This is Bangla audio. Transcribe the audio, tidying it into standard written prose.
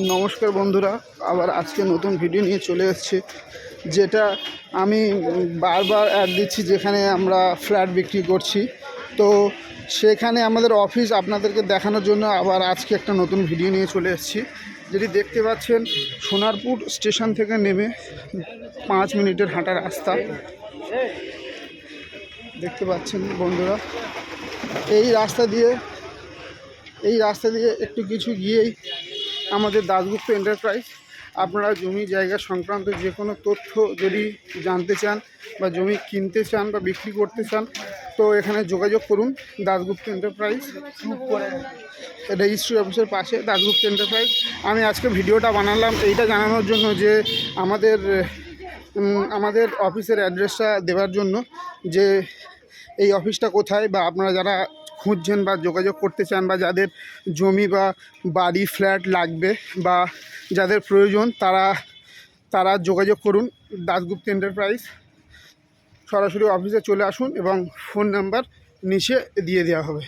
নমস্কার বন্ধুরা, আবার আজকে নতুন ভিডিও নিয়ে চলে এসেছি। যেটা আমি বারবার অ্যাড দিচ্ছি, যেখানে আমরা ফ্ল্যাট বিক্রি করছি। তো সেখানে আমাদের অফিস আপনাদেরকে দেখানোর জন্য আবার আজকে একটা নতুন ভিডিও নিয়ে চলে এসেছি। যেটি দেখতে পাচ্ছেন, সোনারপুর স্টেশন থেকে নেমে 5 মিনিটের হাঁটা রাস্তা দেখতে পাচ্ছেন বন্ধুরা। এই রাস্তা দিয়ে একটু কিছু গিয়েই আমাদের দাশগুপ্ত এন্টারপ্রাইজ। আপনারা জমি জায়গা সংক্রান্ত যে কোনো তথ্য যদি জানতে চান বা জমি কিনতে চান বা বিক্রি করতে চান, তো এখানে যোগাযোগ করুন। দাশগুপ্ত এন্টারপ্রাইজ রেজিস্ট্রি অফিসের পাশে দাশগুপ্ত এন্টারপ্রাইজ। আমি আজকে ভিডিওটা বানালাম এইটা জানানোর জন্য যে আমাদের অফিসের অ্যাড্রেসটা দেওয়ার জন্য, যে এই অফিসটা কোথায়, বা আপনারা যারা খুঁজছেন বা যোগাযোগ করতে চান, বা যাদের জমি বা বাড়ি ফ্ল্যাট লাগবে বা যাদের প্রয়োজন, তারা যোগাযোগ করুন দাশগুপ্ত এন্টারপ্রাইজ। সরাসরি অফিসে চলে আসুন এবং ফোন নাম্বার নিচে দিয়ে দেওয়া হবে।